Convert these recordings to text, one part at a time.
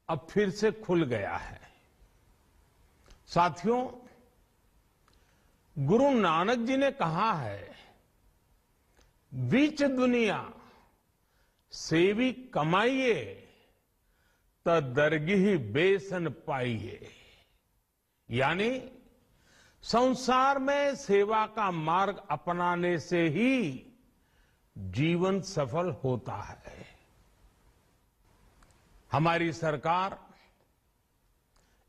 अब फिर से खुल गया है। साथियों, गुरु नानक जी ने कहा है, बीच दुनिया सेवी कमाइए त दरगिही बेसन पाइए। यानी संसार में सेवा का मार्ग अपनाने से ही जीवन सफल होता है। हमारी सरकार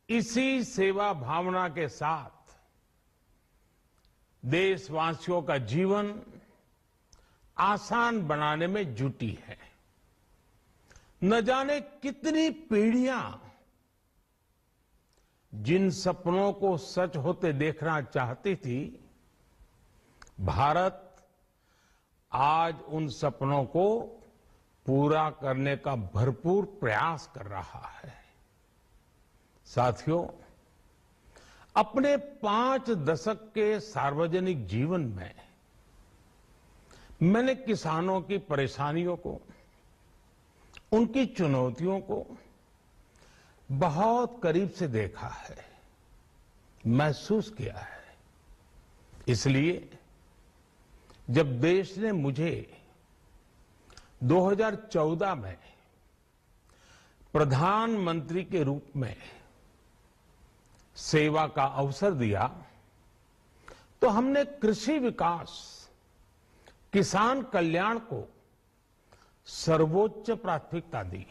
इसी सेवा भावना के साथ देशवासियों का जीवन आसान बनाने में जुटी है। न जाने कितनी पीढ़ियां जिन सपनों को सच होते देखना चाहती थी, भारत आज उन सपनों को पूरा करने का भरपूर प्रयास कर रहा है। साथियों, अपने 5 दशक के सार्वजनिक जीवन में मैंने किसानों की परेशानियों को, उनकी चुनौतियों को बहुत करीब से देखा है, महसूस किया है। इसलिए जब देश ने मुझे 2014 में प्रधानमंत्री के रूप में सेवा का अवसर दिया, तो हमने कृषि विकास, किसान कल्याण को सर्वोच्च प्राथमिकता दी।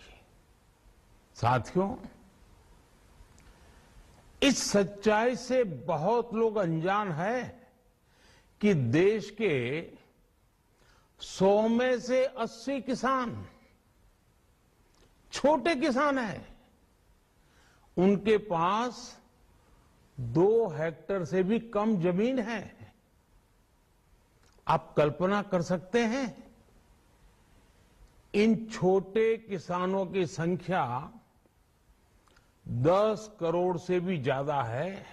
साथियों, इस सच्चाई से बहुत लोग अनजान हैं कि देश के 100 में से 80 किसान छोटे किसान हैं। उनके पास 2 हेक्टेयर से भी कम जमीन है। आप कल्पना कर सकते हैं, इन छोटे किसानों की संख्या 10 करोड़ से भी ज्यादा है।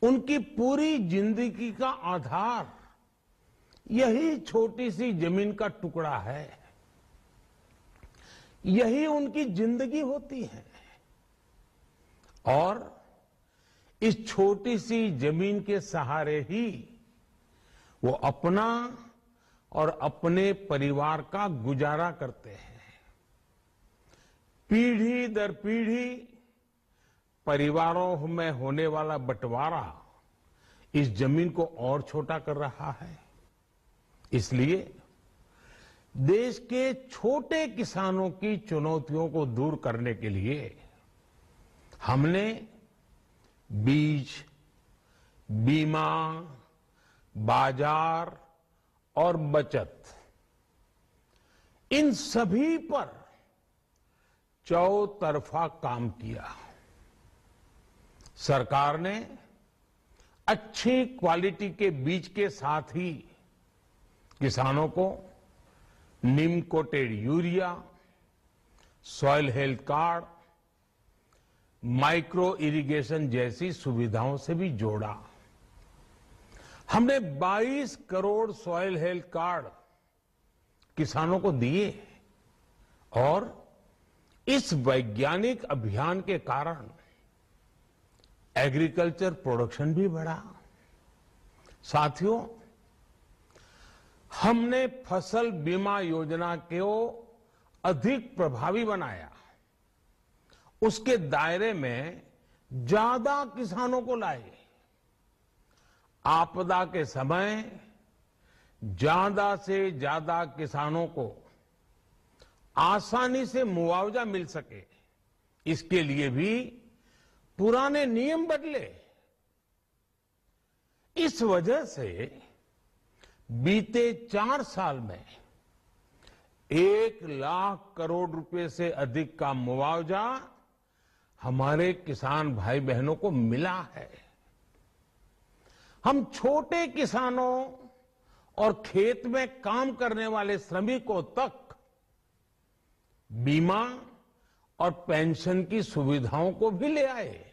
उनकी पूरी जिंदगी का आधार यही छोटी सी जमीन का टुकड़ा है। यही उनकी जिंदगी होती है। और इस छोटी सी जमीन के सहारे ही वो अपना और अपने परिवार का गुजारा करते हैं। पीढ़ी दर पीढ़ी परिवारों में होने वाला बंटवारा इस जमीन को और छोटा कर रहा है। इसलिए देश के छोटे किसानों की चुनौतियों को दूर करने के लिए हमने बीज, बीमा, बाजार और बचत, इन सभी पर चौतरफा काम किया। सरकार ने अच्छी क्वालिटी के बीज के साथ ही किसानों को neem coated urea, soil health card, micro irrigation जैसी सुविधाओं से भी जोड़ा। हमने 22 करोड़ सॉइल हेल्थ कार्ड किसानों को दिए और इस वैज्ञानिक अभियान के कारण एग्रीकल्चर प्रोडक्शन भी बढ़ा। साथियों, हमने फसल बीमा योजना को अधिक प्रभावी बनाया। उसके दायरे में ज्यादा किसानों को लाए। आपदा के समय ज्यादा से ज्यादा किसानों को आसानी से मुआवजा मिल सके, इसके लिए भी पुराने नियम बदले। इस वजह से बीते 4 साल में 1 लाख करोड़ रुपए से अधिक का मुआवजा हमारे किसान भाई बहनों को मिला है। हम छोटे किसानों और खेत में काम करने वाले श्रमिकों तक बीमा और पेंशन की सुविधाओं को भी ले आए।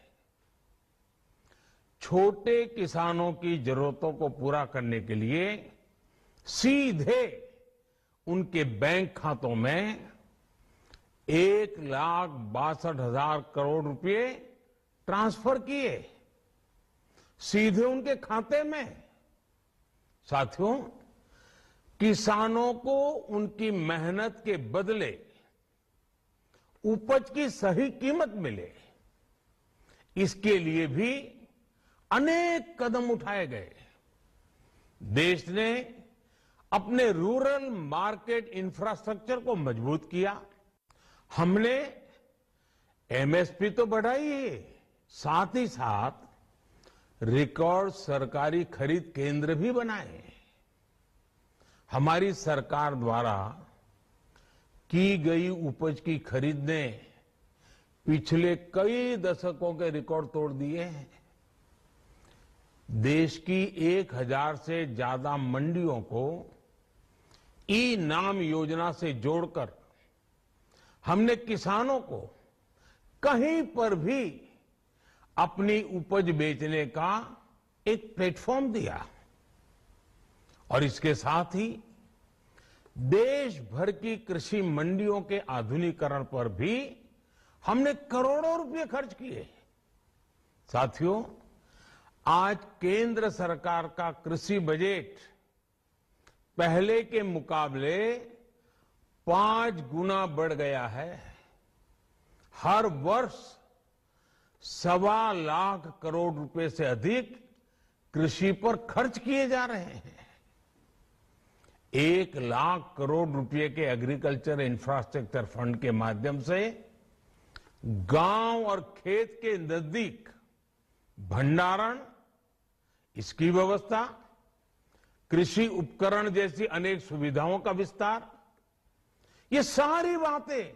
छोटे किसानों की जरूरतों को पूरा करने के लिए सीधे उनके बैंक खातों में 1,62,000 करोड़ रुपए ट्रांसफर किए सीधे उनके खाते में। साथियों, किसानों को उनकी मेहनत के बदले उपज की सही कीमत मिले, इसके लिए भी अनेक कदम उठाए गए। देश ने अपने रूरल मार्केट इंफ्रास्ट्रक्चर को मजबूत किया। हमने एमएसपी तो बढ़ाई है, साथ ही साथ रिकॉर्ड सरकारी खरीद केंद्र भी बनाए। हमारी सरकार द्वारा की गई उपज की खरीद ने पिछले कई दशकों के रिकॉर्ड तोड़ दिए हैं। देश की 1,000 से ज्यादा मंडियों को ई नाम योजना से जोड़कर हमने किसानों को कहीं पर भी अपनी उपज बेचने का एक प्लेटफॉर्म दिया और इसके साथ ही देश भर की कृषि मंडियों के आधुनिकीकरण पर भी हमने करोड़ों रुपए खर्च किए। साथियों, आज केंद्र सरकार का कृषि बजट पहले के मुकाबले 5 गुना बढ़ गया है। हर वर्ष 1.25 लाख करोड़ रुपए से अधिक कृषि पर खर्च किए जा रहे हैं। 1 लाख करोड़ रुपए के एग्रीकल्चर इंफ्रास्ट्रक्चर फंड के माध्यम से गांव और खेत के नजदीक भंडारण, इसकी व्यवस्था, कृषि उपकरण जैसी अनेक सुविधाओं का विस्तार, ये सारी बातें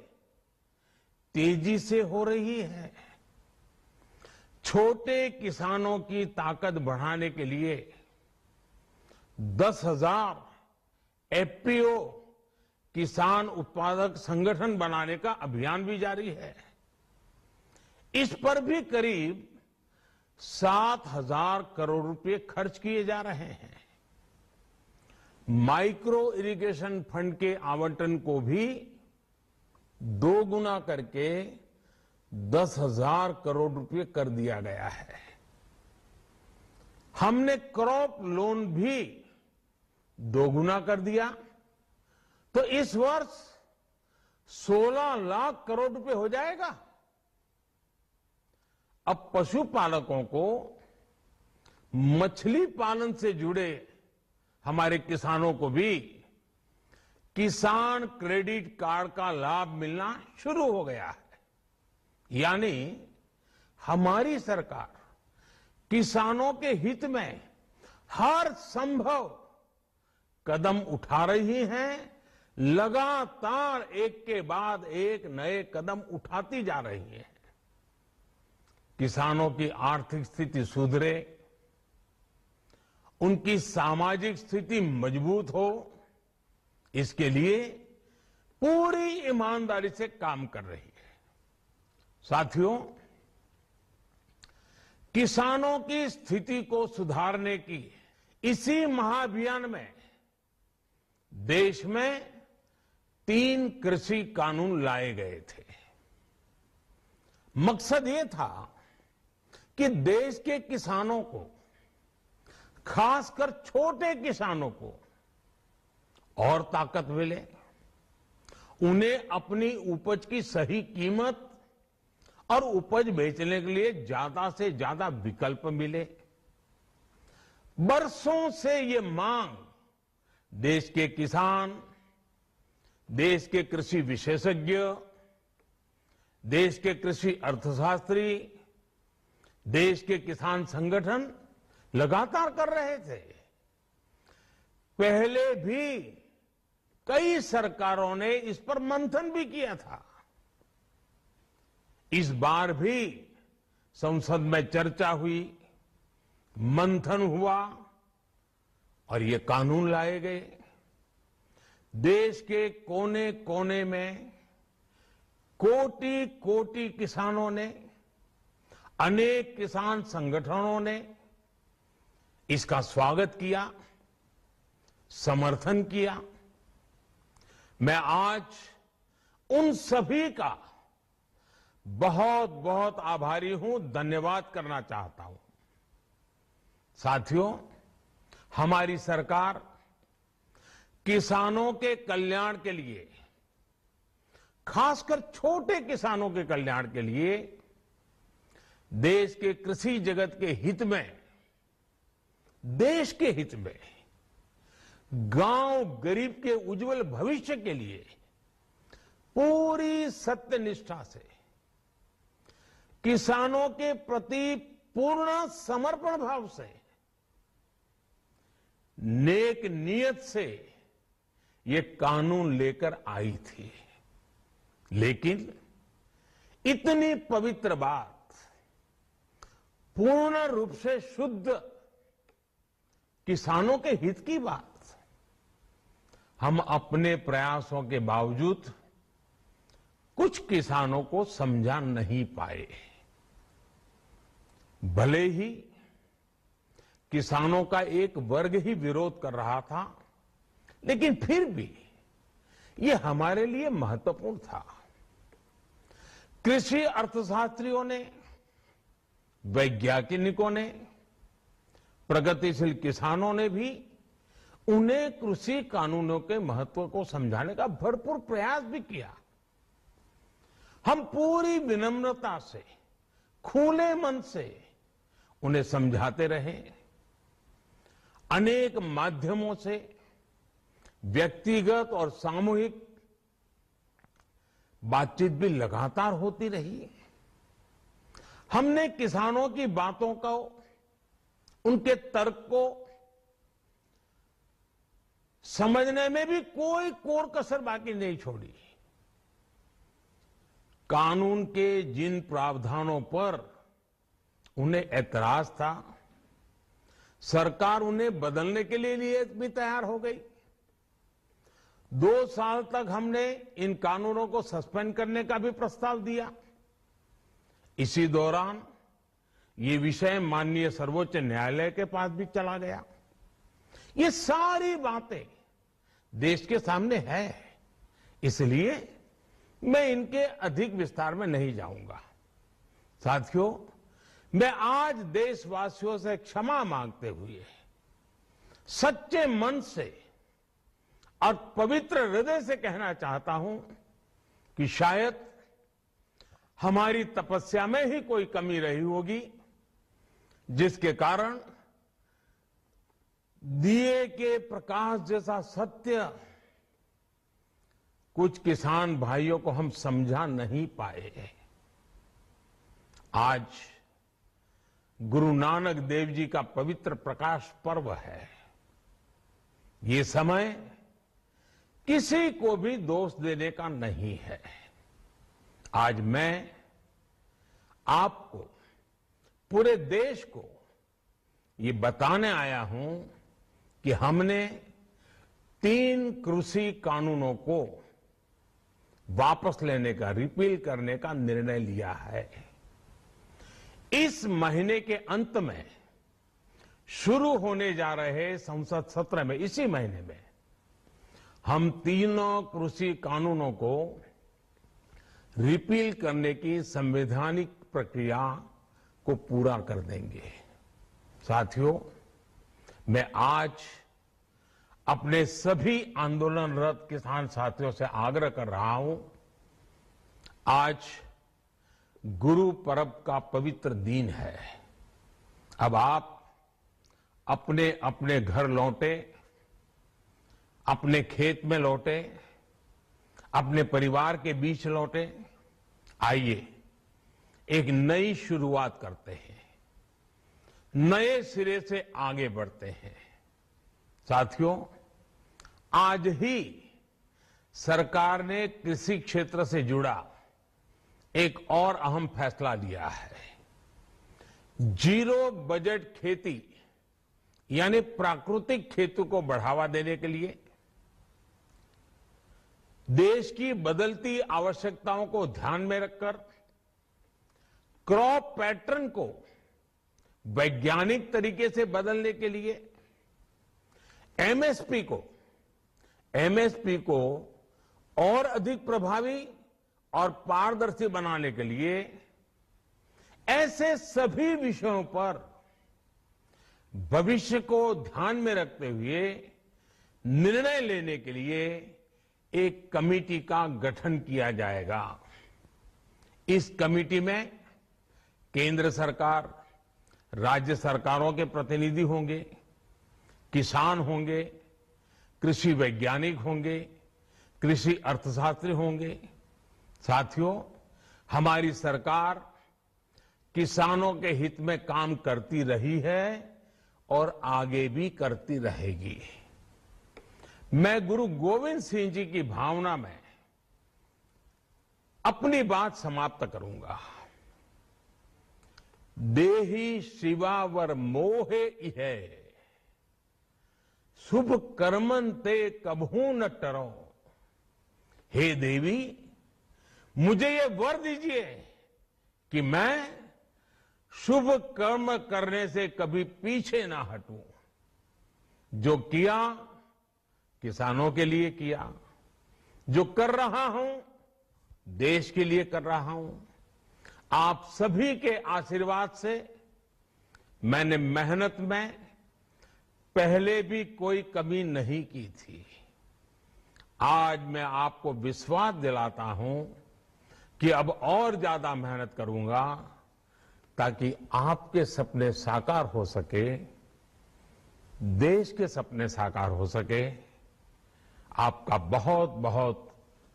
तेजी से हो रही है। छोटे किसानों की ताकत बढ़ाने के लिए 10,000 एफपीओ किसान उत्पादक संगठन बनाने का अभियान भी जारी है। इस पर भी करीब 7,000 करोड़ रुपए खर्च किए जा रहे हैं। माइक्रो इरिगेशन फंड के आवंटन को भी 2 गुना करके 10,000 करोड़ रुपए कर दिया गया है। हमने क्रॉप लोन भी 2 गुना कर दिया, तो इस वर्ष 16 लाख करोड़ रुपए हो जाएगा। अब पशुपालकों को मछली पालन से जुड़े हमारे किसानों को भी किसान क्रेडिट कार्ड का लाभ मिलना शुरू हो गया है। यानी हमारी सरकार किसानों के हित में हर संभव कदम उठा रही है, लगातार एक के बाद एक नए कदम उठाती जा रही है। किसानों की आर्थिक स्थिति सुधरे, उनकी सामाजिक स्थिति मजबूत हो, इसके लिए पूरी ईमानदारी से काम कर रही है। साथियों, किसानों की स्थिति को सुधारने की इसी महाअभियान में देश में 3 कृषि कानून लाए गए थे। मकसद ये था कि देश के किसानों को, खासकर छोटे किसानों को और ताकत मिले, उन्हें अपनी उपज की सही कीमत और उपज बेचने के लिए ज्यादा से ज्यादा विकल्प मिले। बरसों से ये मांग देश के किसान, देश के कृषि विशेषज्ञ, देश के कृषि अर्थशास्त्री, देश के किसान संगठन लगातार कर रहे थे। पहले भी कई सरकारों ने इस पर मंथन भी किया था। इस बार भी संसद में चर्चा हुई, मंथन हुआ और ये कानून लाए गए। देश के कोने कोने में कोटि कोटि किसानों ने, अनेक किसान संगठनों ने इसका स्वागत किया, समर्थन किया। मैं आज उन सभी का बहुत बहुत आभारी हूं, धन्यवाद करना चाहता हूं। साथियों, हमारी सरकार किसानों के कल्याण के लिए, खासकर छोटे किसानों के कल्याण के लिए, देश के कृषि जगत के हित में, देश के हित में, गांव गरीब के उज्जवल भविष्य के लिए पूरी सत्यनिष्ठा से, किसानों के प्रति पूर्ण समर्पण भाव से, नेक नियत से ये कानून लेकर आई थी। लेकिन इतनी पवित्र बात, पूर्ण रूप से शुद्ध किसानों के हित की बात, हम अपने प्रयासों के बावजूद कुछ किसानों को समझा नहीं पाए। भले ही किसानों का एक वर्ग ही विरोध कर रहा था, लेकिन फिर भी ये हमारे लिए महत्वपूर्ण था। कृषि अर्थशास्त्रियों ने, वैज्ञानिकों ने, प्रगतिशील किसानों ने भी उन्हें कृषि कानूनों के महत्व को समझाने का भरपूर प्रयास भी किया। हम पूरी विनम्रता से, खुले मन से उन्हें समझाते रहे। अनेक माध्यमों से व्यक्तिगत और सामूहिक बातचीत भी लगातार होती रही। हमने किसानों की बातों को, उनके तर्क को समझने में भी कोई कोर कसर बाकी नहीं छोड़ी। कानून के जिन प्रावधानों पर उन्हें ऐतराज था, सरकार उन्हें बदलने के लिए भी तैयार हो गई। 2 साल तक हमने इन कानूनों को सस्पेंड करने का भी प्रस्ताव दिया। इसी दौरान ये विषय माननीय सर्वोच्च न्यायालय के पास भी चला गया। ये सारी बातें देश के सामने है, इसलिए मैं इनके अधिक विस्तार में नहीं जाऊंगा। साथियों, मैं आज देशवासियों से क्षमा मांगते हुए सच्चे मन से और पवित्र हृदय से कहना चाहता हूं कि शायद हमारी तपस्या में ही कोई कमी रही होगी, जिसके कारण दिए के प्रकाश जैसा सत्य कुछ किसान भाइयों को हम समझा नहीं पाए। आज गुरु नानक देव जी का पवित्र प्रकाश पर्व है। ये समय किसी को भी दोष देने का नहीं है। आज मैं आपको, पूरे देश को ये बताने आया हूं कि हमने 3 कृषि कानूनों को वापस लेने का, रिपील करने का निर्णय लिया है। इस महीने के अंत में शुरू होने जा रहे संसद सत्र में, इसी महीने में, हम 3 कृषि कानूनों को रिपील करने की संवैधानिक प्रक्रिया को पूरा कर देंगे। साथियों, मैं आज अपने सभी आंदोलनरत किसान साथियों से आग्रह कर रहा हूं, आज गुरु पर्व का पवित्र दिन है। अब आप अपने अपने घर लौटे, अपने खेत में लौटे, अपने परिवार के बीच लौटे। आइए एक नई शुरुआत करते हैं, नए सिरे से आगे बढ़ते हैं। साथियों, आज ही सरकार ने कृषि क्षेत्र से जुड़ा एक और अहम फैसला लिया है। 0 बजट खेती यानी प्राकृतिक खेती को बढ़ावा देने के लिए, देश की बदलती आवश्यकताओं को ध्यान में रखकर क्रॉप पैटर्न को वैज्ञानिक तरीके से बदलने के लिए एमएसपी को और अधिक प्रभावी और पारदर्शी बनाने के लिए ऐसे सभी विषयों पर भविष्य को ध्यान में रखते हुए निर्णय लेने के लिए एक कमेटी का गठन किया जाएगा। इस कमेटी में केंद्र सरकार, राज्य सरकारों के प्रतिनिधि होंगे, किसान होंगे, कृषि वैज्ञानिक होंगे, कृषि अर्थशास्त्री होंगे। साथियों, हमारी सरकार किसानों के हित में काम करती रही है और आगे भी करती रहेगी। मैं गुरु गोविंद सिंह जी की भावना में अपनी बात समाप्त करूंगा। देहि शिवावर मोहे इहे, शुभ कर्मन ते कबहू न टरो। हे देवी, मुझे ये वर दीजिए कि मैं शुभ कर्म करने से कभी पीछे ना हटूं। जो किया किसानों के लिए किया, जो कर रहा हूं देश के लिए कर रहा हूं। आप सभी के आशीर्वाद से मैंने मेहनत में पहले भी कोई कमी नहीं की थी। आज मैं आपको विश्वास दिलाता हूं कि अब और ज्यादा मेहनत करूंगा ताकि आपके सपने साकार हो सके, देश के सपने साकार हो सके। आपका बहुत बहुत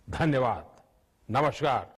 धन्यवाद। नमस्कार।